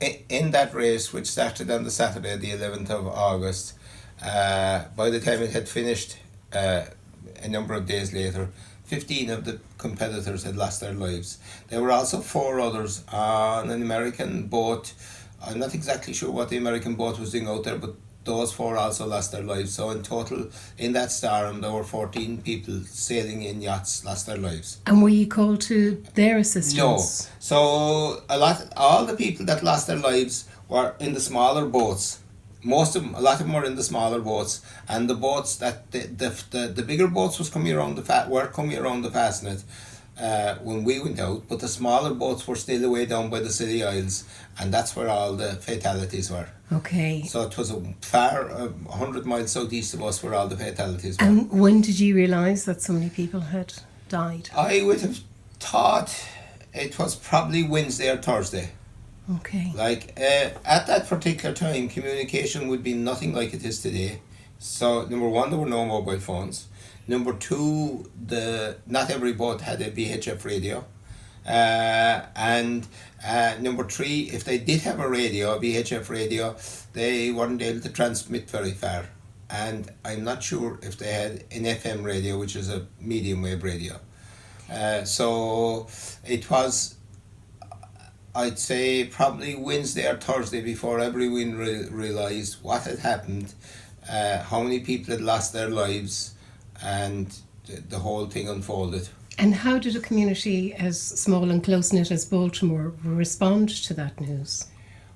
in that race, which started on the Saturday, the 11th of August, by the time it had finished a number of days later, 15 of the competitors had lost their lives. There were also four others on an American boat. I'm not exactly sure what the American boat was doing out there, but those four also lost their lives. So in total, in that storm, there were 14 people sailing in yachts lost their lives. And were you called to their No. assistance? So all the people that lost their lives were in the smaller boats. Most of them, a lot of them were in the smaller boats, and the boats that the bigger boats were coming around the Fastnet when we went out, but the smaller boats were still away down by the City Isles, and that's where all the fatalities were. Okay. So it was a far 100 miles southeast of us where all the fatalities were. And when did you realise that so many people had died? I would have thought it was probably Wednesday or Thursday. Okay. Like at that particular time, communication would be nothing like it is today. So number one, there were no mobile phones. Number two, not every boat had a VHF radio. And number three, if they did have a VHF radio, they weren't able to transmit very far. And I'm not sure if they had an FM radio, which is a medium wave radio. So it was, I'd say, probably Wednesday or Thursday before everyone realised what had happened, how many people had lost their lives, and the whole thing unfolded. And how did a community as small and close-knit as Baltimore respond to that news?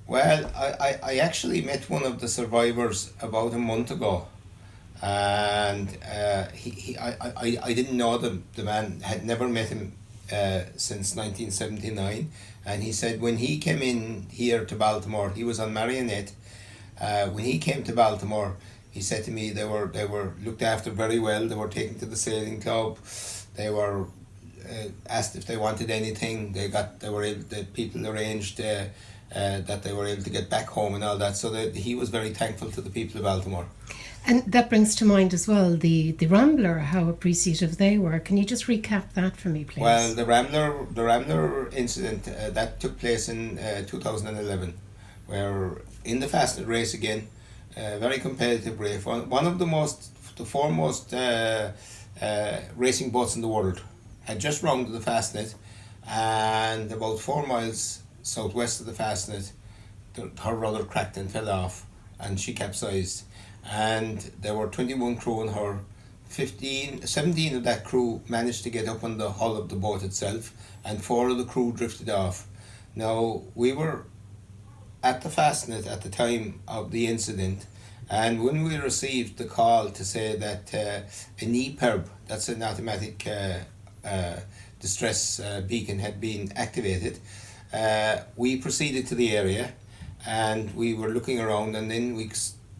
Well, I actually met one of the survivors about a month ago, and I didn't know the man, had never met him since 1979, and he said when he came in here to Baltimore, he was on Marionette. When he came to Baltimore, he said to me they were looked after very well. They were taken to the sailing club. They were asked if they wanted anything. The people arranged that they were able to get back home and all that. So that he was very thankful to the people of Baltimore. And that brings to mind as well the Rambler, how appreciative they were. Can you just recap that for me, please? Well, the Rambler incident that took place in 2011, where in the Fastnet race again, very competitive race. One of the foremost racing boats in the world had just rounded the Fastnet, and about 4 miles southwest of the Fastnet, her rudder cracked and fell off, and she capsized. And there were 21 crew on her. 17 of that crew managed to get up on the hull of the boat itself, and 4 of the crew drifted off. Now, we were at the Fastnet at the time of the incident, and when we received the call to say that an EPIRB, that's an automatic distress beacon, had been activated, we proceeded to the area, and we were looking around, and then we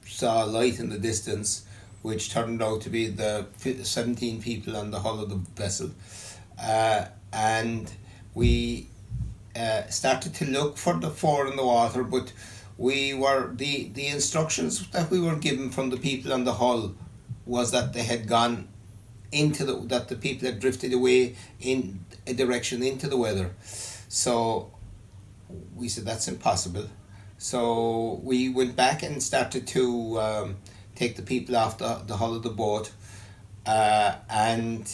saw a light in the distance, which turned out to be the 17 people on the hull of the vessel, and we started to look for the 4 in the water, but we were the instructions that we were given from the people on the hull was that they had gone that the people had drifted away in a direction into the weather. So we said that's impossible. So we went back and started to take the people off the hull of the boat, and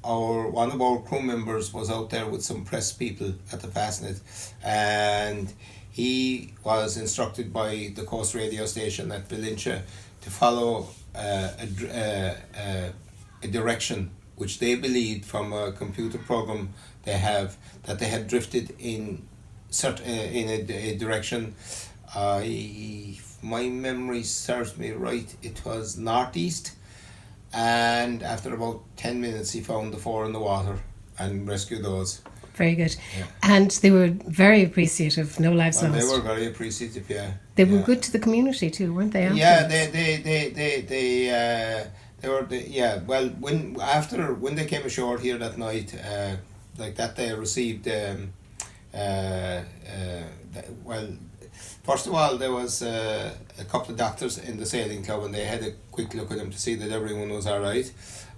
one of our crew members was out there with some press people at the Fastnet, and he was instructed by the coast radio station at Valentia to follow a direction which they believed from a computer program they have, that they had drifted in a direction. My memory serves me right, it was northeast, and after about 10 minutes he found the 4 in the water and rescued those. Very good. Yeah. And they were very appreciative, no lives lost. They were very appreciative, yeah. They were good to the community too, weren't they? Yeah, they were. Well, when they came ashore here that night, like that, they received. Well, first of all, there was a couple of doctors in the sailing club, and they had a quick look at them to see that everyone was all right.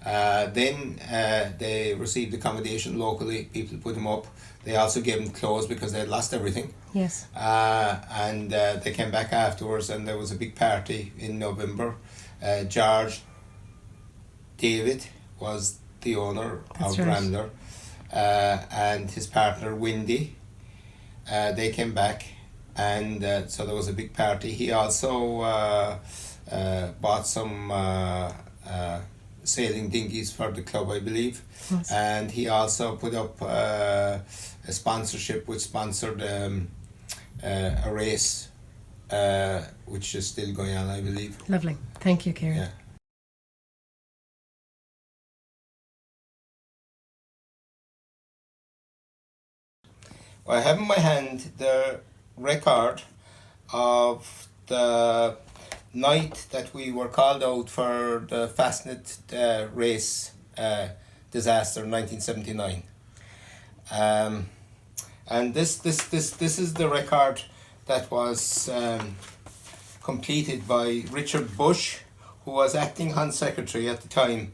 Then they received accommodation locally. People put them up. They also gave them clothes because they had lost everything. Yes. And they came back afterwards, and there was a big party in November. George David was the owner That's of right. Rambler, and his partner Windy. They came back, and so there was a big party. He also bought some sailing dinghies for the club, I believe. Yes. And he also put up a sponsorship which sponsored a race which is still going on, I believe. Lovely. Thank you, Kieran. Yeah. I have in my hand the record of the night that we were called out for the Fastnet Race disaster in 1979. And this is the record that was completed by Richard Bush, who was acting Hunt Secretary at the time.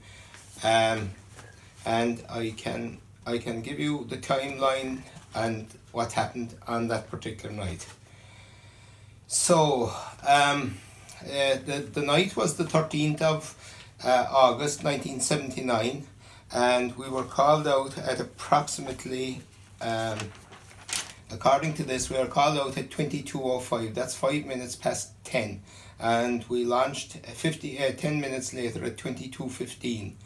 And I can give you the timeline and what happened on that particular night. So the night was the 13th of August 1979, and we were called out at approximately, according to this, we were called out at 22:05. That's 5 minutes past 10, and we launched 10 minutes later at 22:15.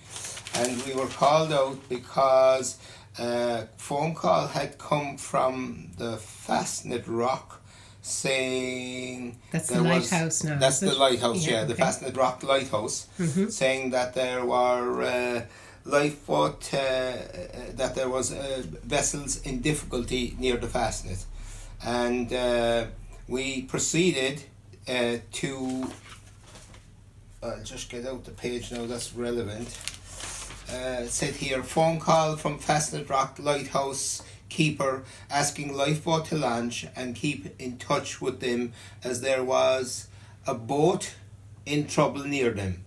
And we were called out because a phone call had come from the Fastnet Rock saying That's the lighthouse now. That's the lighthouse, yeah, the okay. Fastnet Rock lighthouse, saying that there were lifeboat, that there was vessels in difficulty near the Fastnet, and we proceeded to. I'll just get out the page now. That's relevant. It said here, phone call from Fastnet Rock lighthouse keeper asking lifeboat to launch and keep in touch with them as there was a boat in trouble near them.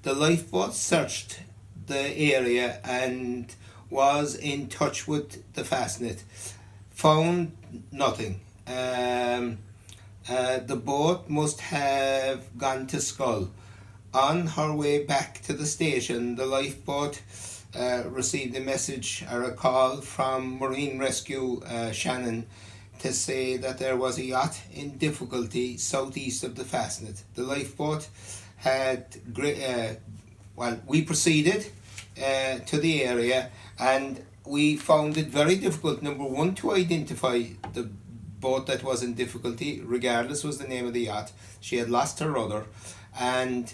The lifeboat searched the area and was in touch with the Fastnet. Found nothing. The boat must have gone to Skull. On her way back to the station, the lifeboat received a message or a call from Marine Rescue Shannon to say that there was a yacht in difficulty southeast of the Fastnet. The lifeboat had we proceeded to the area, and we found it very difficult, number one, to identify the boat that was in difficulty. Regardless was the name of the yacht. She had lost her rudder, and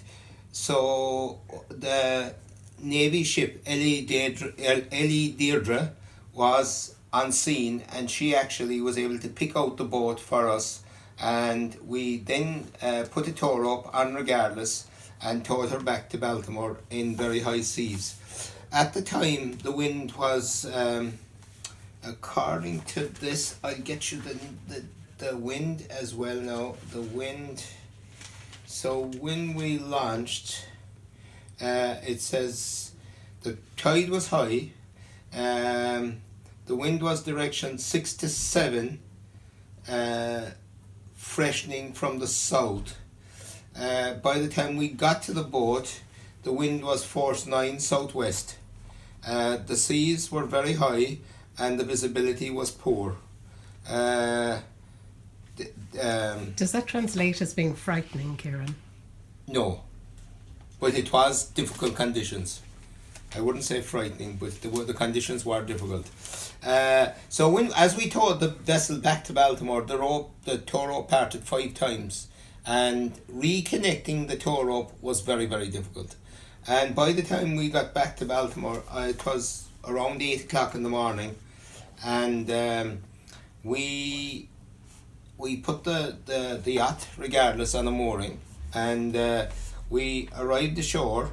so the Navy ship Ellie Deirdre was on scene, and she actually was able to pick out the boat for us, and we then put a tow rope on Regardless and towed her back to Baltimore in very high seas. At the time, the wind was, according to this, I'll get you the wind as well now. The wind. So when we launched, it says the tide was high, the wind was direction 6 to 7, freshening from the south. By the time we got to the boat, the wind was force 9 southwest. The seas were very high and the visibility was poor. Does that translate as being frightening, Kieran? No, but it was difficult conditions. I wouldn't say frightening, but the conditions were difficult. So as we towed the vessel back to Baltimore, the tow rope parted 5 times, and reconnecting the tow rope was very, very difficult. And by the time we got back to Baltimore, it was around 8 o'clock in the morning, and we put the yacht Regardless on a mooring, and we arrived ashore.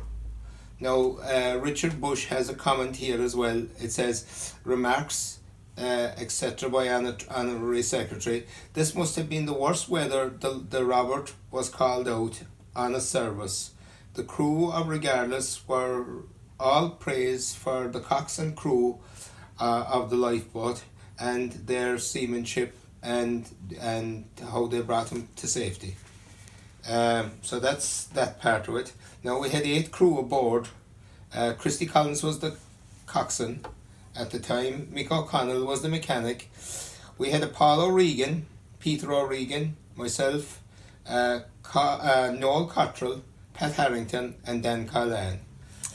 Now, Richard Bush has a comment here as well. It says, remarks, etc. by Honorary Secretary. This must have been the worst weather the Robert was called out on a service. The crew of Regardless were all praised for the coxswain crew of the lifeboat, and their seamanship and how they brought them to safety. So that's that part of it. Now we had 8 crew aboard. Christy Collins was the coxswain at the time. Mick O'Connell was the mechanic. We had a Paul O'Regan, Peter O'Regan, myself, Noel Cottrell, Pat Harrington and Dan Callan.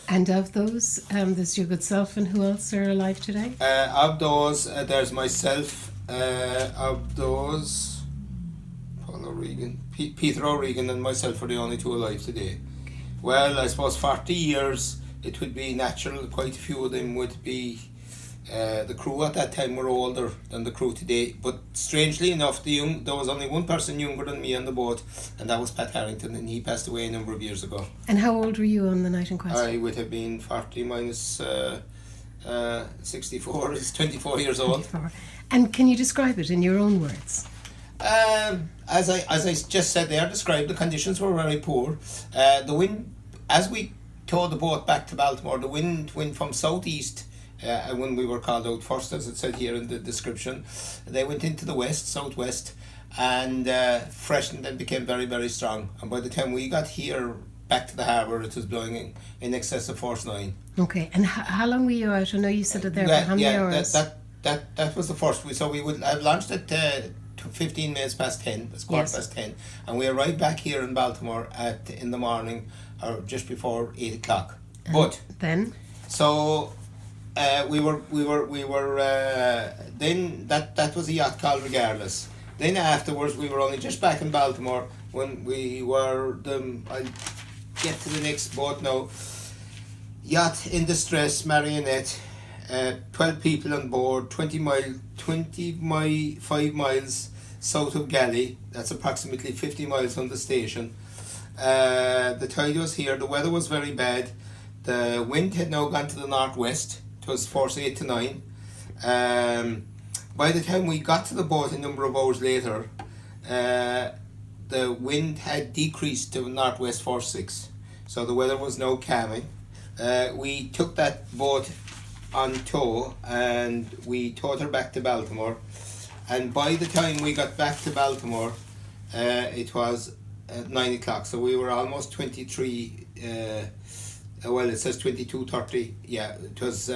And of those, there's your good self, and who else are alive today? Of those, there's myself. Of those, Paul O'Regan, Peter O'Regan and myself are the only 2 alive today. Well, I suppose 40 years, it would be natural. Quite a few of them would be. The crew at that time were older than the crew today, but strangely enough, there was only one person younger than me on the boat, and that was Pat Harrington, and he passed away a number of years ago. And how old were you on the night in question? I would have been 40 minus 64 is 24 years old. 24. And can you describe it in your own words? As I just said there, described, the conditions were very poor. The wind, as we towed the boat back to Baltimore, the wind went from southeast. When we were called out first, as it said here in the description, they went into the southwest, and freshened and became very, very strong. And by the time we got here back to the harbour, it was blowing in excess of force 9. Okay, and how long were you out? I know you said it there, but how many hours? That was the first. We would have launched at 15 minutes past 10. It's quarter past 10, and we arrived back here in Baltimore in the morning, or just before 8 o'clock. But then, so. We were then that was a yacht call regardless. Then afterwards we were only just back in Baltimore when we were I'll get to the next boat now. Yacht in distress, Marionette, 12 people on board, 5 miles south of Galley. That's approximately 50 miles from the station. The tide was here, the weather was very bad. The wind had now gone to the northwest. It was force 8 to 9. By the time we got to the boat a number of hours later, the wind had decreased to northwest force 6. So the weather was now calming. We took that boat on tow and we towed her back to Baltimore. And by the time we got back to Baltimore, it was at 9 o'clock. So we were almost 23. Well, it says 22:30. Yeah, it was.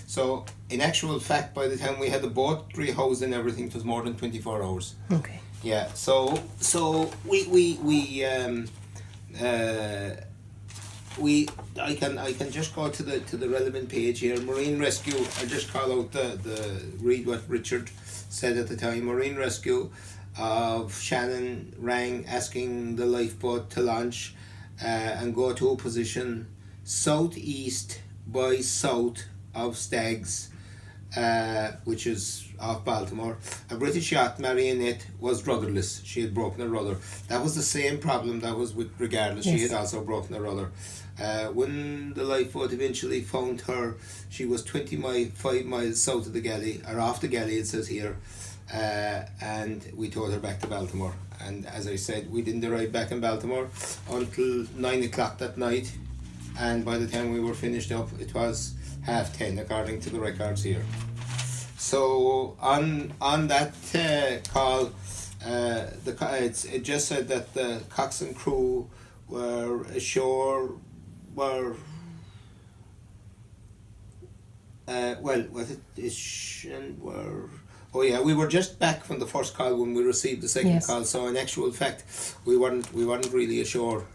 So in actual fact, by the time we had the boat rehoused and everything, it was more than 24 hours. Okay. Yeah. So I can just go to the relevant page here. Marine Rescue. I just call out read what Richard said at the time. Marine Rescue of Shannon rang asking the lifeboat to launch and go to a position southeast by south of Stags, which is off Baltimore. A British yacht, Marionette, was rudderless. She had broken her rudder. That was the same problem that was with Regardless. Yes. She had also broken her rudder. When the lifeboat eventually found her, she was 5 miles south of the galley, or off the galley it says here, and we towed her back to Baltimore. And as I said, we didn't arrive back in Baltimore until 9 o'clock that night, and by the time we were finished up it was 10:30 according to the records here. So on that call, it just said that the coxswain crew were ashore, we were just back from the first call when we received the second call. So in actual fact, we weren't really ashore.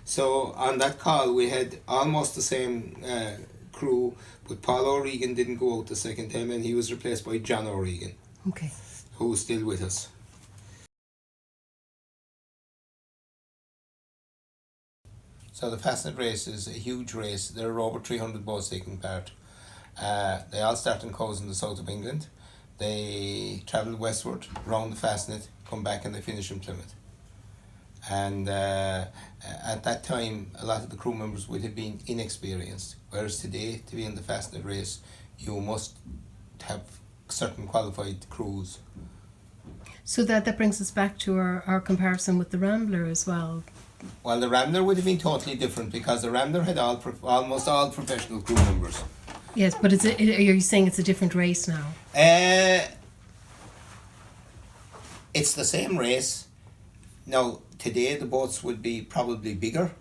So on that call, we had almost the same crew, but Paul O'Regan didn't go out the second time, and he was replaced by John O'Regan, who is still with us. So the Fastnet Race is a huge race. There are over 300 boats taking part. They all start in Cowes in the south of England. They travel westward, round the Fastnet, come back, and they finish in Plymouth. And at that time, a lot of the crew members would have been inexperienced, whereas today, to be in the Fastnet Race, you must have certain qualified crews. So that brings us back to our comparison with the Rambler as well. Well, the Rambler would have been totally different, because the Rambler had almost all professional crew members. Yes, but are you saying it's a different race now? It's the same race. Now, today the boats would be probably bigger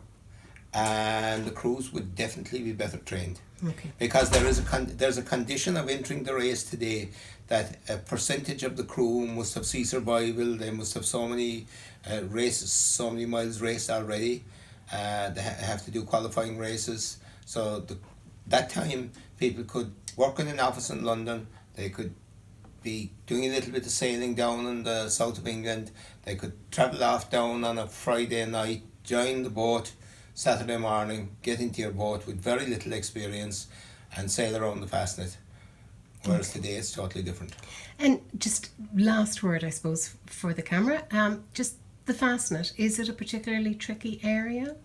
and the crews would definitely be better trained. Okay. Because there's a condition of entering the race today that a percentage of the crew must have sea survival, they must have so many races, so many miles raced already, they have to do qualifying races. So that time people could work in an office in London, they could be doing a little bit of sailing down in the south of England, they could travel off down on a Friday night, join the boat Saturday morning, get into your boat with very little experience and sail around the Fastnet. Whereas today it's totally different. And just last word, I suppose, for the camera, just the Fastnet, is it a particularly tricky area?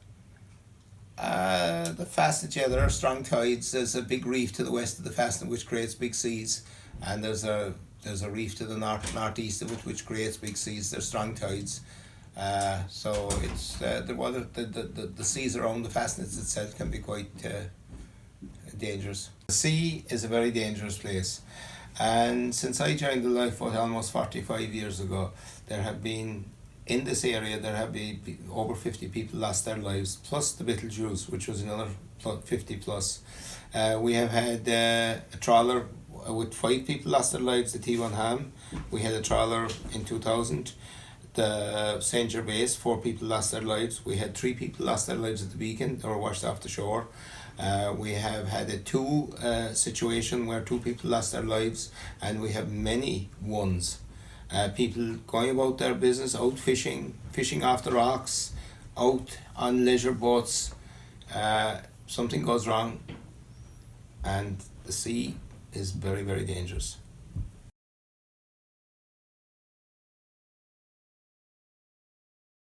The Fastnet, yeah, there are strong tides. There's a big reef to the west of the Fastnet which creates big seas, and there's a reef to the northeast of it which creates big seas. There's strong tides. So it's the seas around the Fastnets itself can be quite dangerous. The sea is a very dangerous place, and since I joined the Lifeboat almost 45 years ago, there have been in this area over 50 people lost their lives, plus the Betelgeuse, which was another 50 plus. We have had a trawler with 5 people lost their lives, the T1 Ham. We had a trawler in 2000. The St. Gervais, 4 people lost their lives. We had 3 people lost their lives at the Beacon, they were washed off the shore. We have had a 2 situation where 2 people lost their lives, and we have many ones. People going about their business, out fishing off the rocks, out on leisure boats. Something goes wrong, and the sea is very, very dangerous.